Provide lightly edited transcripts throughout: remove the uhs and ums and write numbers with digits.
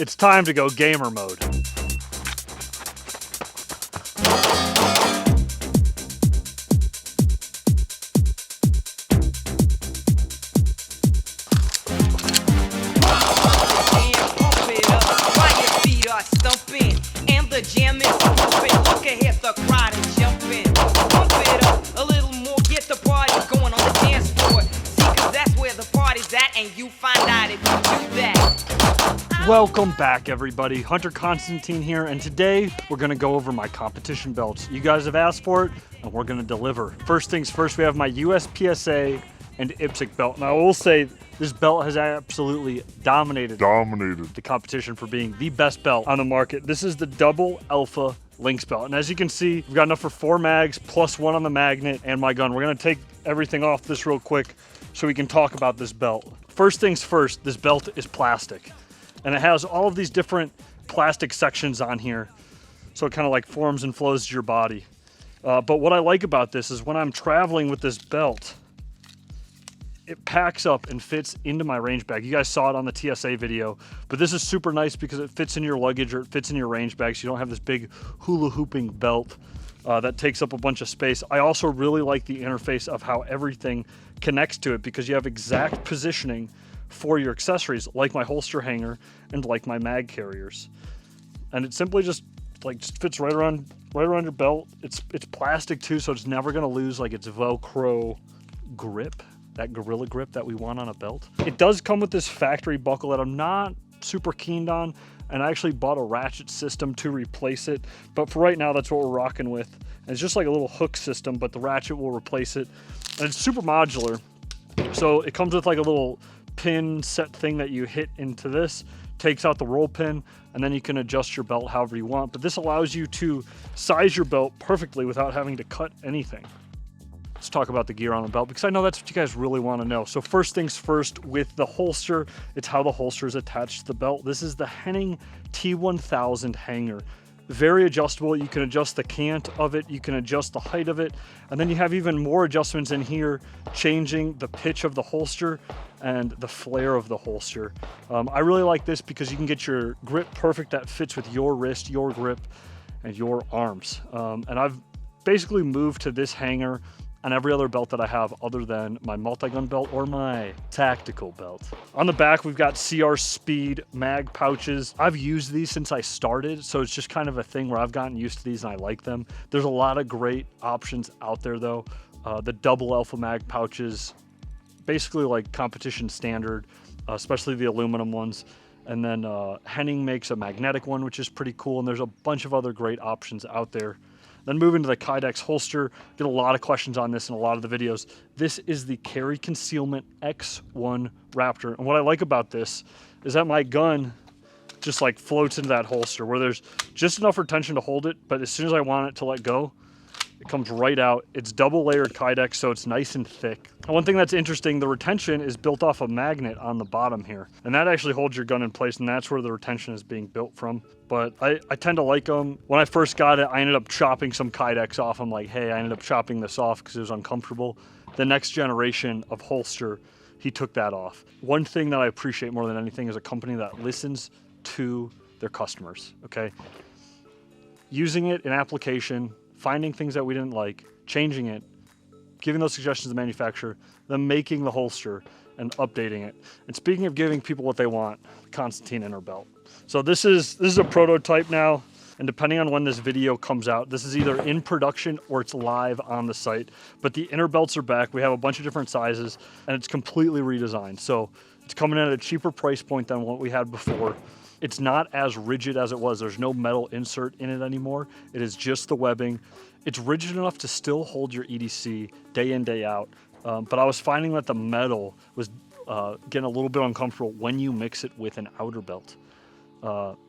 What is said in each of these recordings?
It's time to go gamer mode. Welcome back, everybody. Hunter Constantine here, and today we're going to go over my competition belts. You guys have asked for it, and we're going to deliver. First things first, we have my USPSA and IPSC belt. And I will say this belt has absolutely dominated the competition for being the best belt on the market. This is the double alpha Lynx belt. And as you can see, we've got enough for 4 mags plus 1 on the magnet and my gun. We're going to take everything off this real quick so we can talk about this belt. First things first, this belt is plastic. And it has all of these different plastic sections on here. So it kind of like forms and flows to your body. But what I like about this is when I'm traveling with this belt, it packs up and fits into my range bag. You guys saw it on the TSA video, but this is super nice because it fits in your luggage or it fits in your range bag, so you don't have this big hula hooping belt that takes up a bunch of space. I also really like the interface of how everything connects to it because you have exact positioning for your accessories, like my holster hanger and like my mag carriers. And it simply just fits right around your belt. It's plastic too, so it's never gonna lose like its Velcro grip, that gorilla grip that we want on a belt. It does come with this factory buckle that I'm not super keen on, and I actually bought a ratchet system to replace it. But for right now, that's what we're rocking with. And it's just like a little hook system, but the ratchet will replace it. And it's super modular. So it comes with like a little pin set thing that you hit into this, takes out the roll pin, and then you can adjust your belt however you want. But this allows you to size your belt perfectly without having to cut anything. Let's talk about the gear on the belt because I know that's what you guys really want to know. So first things first, with the holster, it's how the holster is attached to the belt. This is the Henning T1000 hanger. Very adjustable. You can adjust the cant of it, you can adjust the height of it, and then you have even more adjustments in here, changing the pitch of the holster and the flare of the holster. I really like this because you can get your grip perfect that fits with your wrist, your grip, and your arms. And I've basically moved to this hanger on every other belt that I have other than my multi-gun belt or my tactical belt. On the back, we've got CR Speed mag pouches. I've used these since I started, so it's just kind of a thing where I've gotten used to these and I like them. There's a lot of great options out there though. The double alpha mag pouches, basically like competition standard, especially the aluminum ones. And then Henning makes a magnetic one, which is pretty cool. And there's a bunch of other great options out there. Then moving to the Kydex holster, get a lot of questions on this in a lot of the videos. This is the Carry Concealment X1 Raptor. And what I like about this is that my gun just like floats into that holster where there's just enough retention to hold it, but as soon as I want it to let go, it comes right out. It's double layered Kydex, so it's nice and thick. And one thing that's interesting, the retention is built off a magnet on the bottom here. And that actually holds your gun in place, and that's where the retention is being built from. But I tend to like them. When I first got it, I ended up chopping some Kydex off. I'm like, hey, I ended up chopping this off because it was uncomfortable. The next generation of holster, he took that off. One thing that I appreciate more than anything is a company that listens to their customers, okay? Using it in application, finding things that we didn't like, changing it, giving those suggestions to the manufacturer, then making the holster and updating it. And speaking of giving people what they want, Constantine inner belt. So this is a prototype now, and depending on when this video comes out, this is either in production or it's live on the site. But the inner belts are back. We have a bunch of different sizes, and it's completely redesigned. So it's coming in at a cheaper price point than what we had before. It's not as rigid as it was. There's no metal insert in it anymore. It is just the webbing. It's rigid enough to still hold your EDC day in, day out. But I was finding that the metal was getting a little bit uncomfortable when you mix it with an outer belt.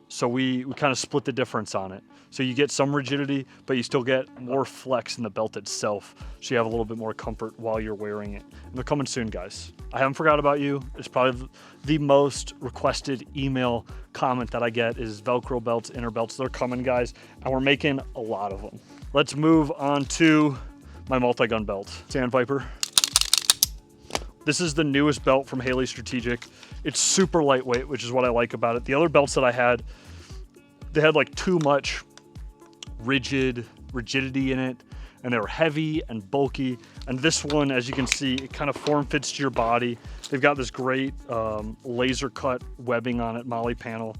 So we kind of split the difference on it. So you get some rigidity, but you still get more flex in the belt itself. So you have a little bit more comfort while you're wearing it. And they're coming soon, guys. I haven't forgot about you. It's probably the most requested email comment that I get is Velcro belts, inner belts. They're coming, guys. And we're making a lot of them. Let's move on to my multi-gun belt. Sand Viper. This is the newest belt from Haley Strategic. It's super lightweight, which is what I like about it. The other belts that I had, they had like too much rigidity in it, and they were heavy and bulky. And this one, as you can see, it kind of form fits to your body. They've got this great laser cut webbing on it, Molle panel.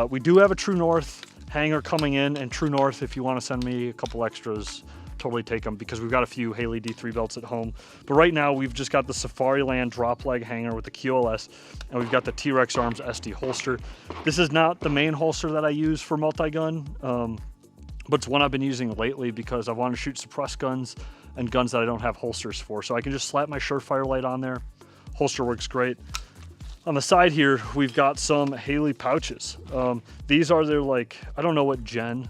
We do have a True North hanger coming in, and True North, if you want to send me a couple extras, totally take them, because we've got a few Haley D3 belts at home. But right now we've just got the Safariland drop leg hanger with the QLS, and we've got the T-Rex Arms SD holster. This is not the main holster that I use for multi-gun, but it's one I've been using lately because I want to shoot suppressed guns and guns that I don't have holsters for. So I can just slap my Surefire light on there. Holster works great. On the side here, we've got some Haley pouches. These are their, like, I don't know what gen,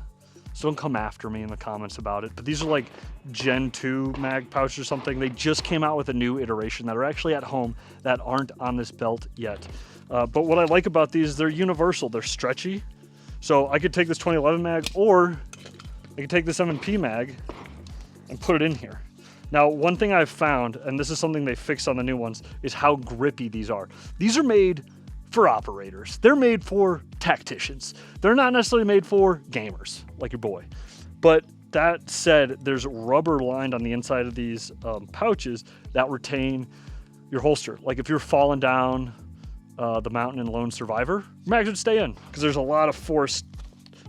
so don't come after me in the comments about it, but these are like Gen 2 mag pouches or something. They just came out with a new iteration that are actually at home that aren't on this belt yet. But what I like about these, they're universal, they're stretchy. So I could take this 2011 mag, or I could take this M&P mag and put it in here. Now, one thing I've found, and this is something they fixed on the new ones, is how grippy these are. These are made for operators. They're made for tacticians. They're not necessarily made for gamers, like your boy. But that said, there's rubber lined on the inside of these pouches that retain your holster. Like if you're falling down the mountain in Lone Survivor, mags would stay in, because there's a lot of force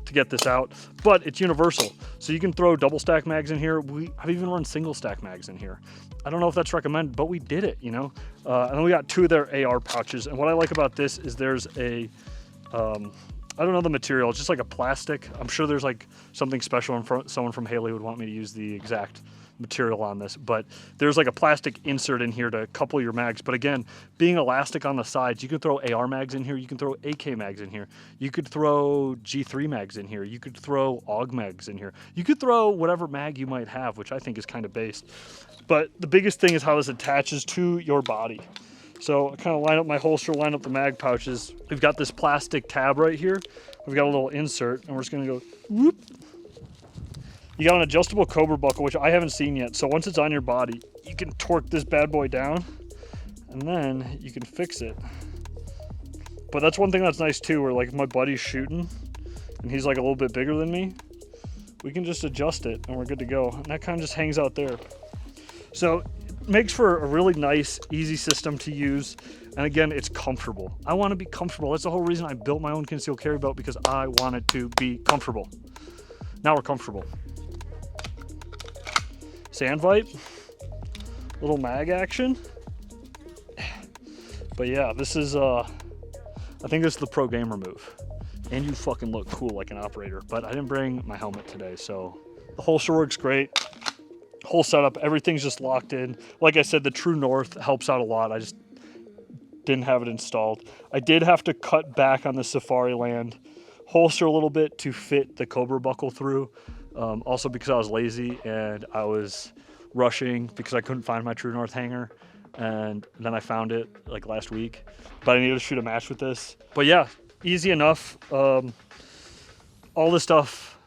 to get this out, but it's universal. So you can throw double stack mags in here. I've even run single stack mags in here. I don't know if that's recommended, but we did it, you know? And then we got two of their AR pouches. And what I like about this is there's a, I don't know the material, it's just like a plastic. I'm sure there's like something special and someone from Haley would want me to use the exact material on this, but there's like a plastic insert in here to couple your mags. But again, being elastic on the sides, you can throw AR mags in here, you can throw AK mags in here, you could throw G3 mags in here, you could throw AUG mags in here, you could throw whatever mag you might have, which I think is kind of based. But the biggest thing is how this attaches to your body. So I kind of line up my holster, line up the mag pouches. We've got this plastic tab right here. We've got a little insert, and we're just gonna go whoop. You got an adjustable Cobra buckle, which I haven't seen yet. So once it's on your body, you can torque this bad boy down, and then you can fix it. But that's one thing that's nice too, where like if my buddy's shooting, and he's like a little bit bigger than me, we can just adjust it, and we're good to go. And that kind of just hangs out there. So it makes for a really nice, easy system to use. And again, it's comfortable. I want to be comfortable. That's the whole reason I built my own concealed carry belt, because I want it to be comfortable. Now we're comfortable. Sandvite, little mag action. But yeah, this is, I think this is the pro gamer move. And you fucking look cool like an operator. But I didn't bring my helmet today, so the holster works great. Whole setup, everything's just locked in. Like I said, the True North helps out a lot. I just didn't have it installed. I did have to cut back on the Safariland holster a little bit to fit the Cobra buckle through. Also because I was lazy and I was rushing because I couldn't find my True North hanger. And then I found it like last week, but I needed to shoot a match with this. But yeah, easy enough. All this stuff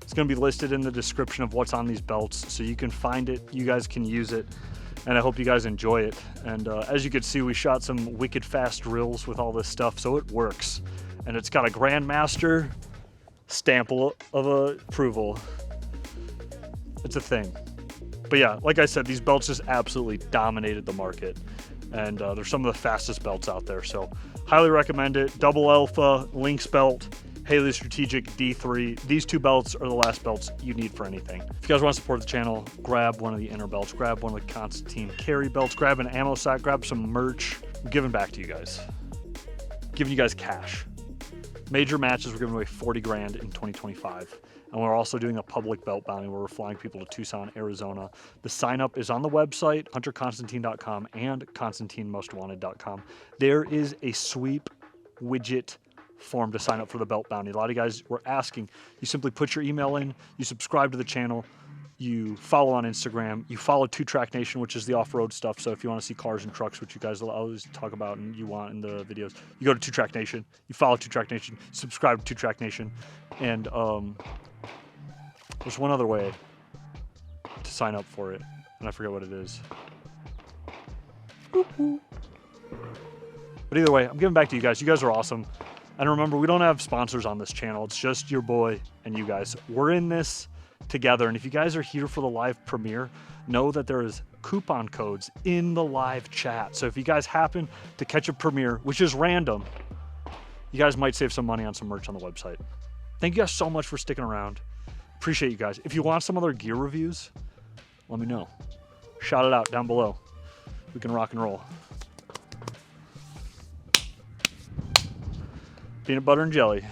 is going to be listed in the description of what's on these belts, so you can find it, you guys can use it, and I hope you guys enjoy it. And as you can see, we shot some wicked fast drills with all this stuff, so it works. And it's got a Grandmaster stamp of approval. It's a thing. But yeah, like I said, these belts just absolutely dominated the market, and they're some of the fastest belts out there, so highly recommend it. Double Alpha, Lynx belt, Haley Strategic D3. These two belts are the last belts you need for anything. If you guys want to support the channel, grab one of the inner belts, grab one of the Constantine carry belts, grab an ammo sack, grab some merch. I'm giving back to you guys. Giving you guys cash. Major matches, we're giving away 40 grand in 2025. And we're also doing a public belt bounty where we're flying people to Tucson, Arizona. The sign up is on the website, hunterconstantine.com and constantinemostwanted.com. There is a sweep widget form to sign up for the belt bounty. A lot of you guys were asking. You simply put your email in, you subscribe to the channel, you follow on Instagram, you follow 2Track Nation, which is the off-road stuff. So if you want to see cars and trucks, which you guys will always talk about and you want in the videos, you go to 2Track Nation, you follow 2Track Nation, subscribe to 2Track Nation, and there's one other way to sign up for it, and I forget what it is. But either way, I'm giving back to you guys. You guys are awesome. And remember, we don't have sponsors on this channel. It's just your boy and you guys. We're in this together. And if you guys are here for the live premiere, know that there is coupon codes in the live chat. So if you guys happen to catch a premiere, which is random, you guys might save some money on some merch on the website. Thank you guys so much for sticking around. Appreciate you guys. If you want some other gear reviews, let me know. Shout it out down below. We can rock and roll. Peanut butter and jelly.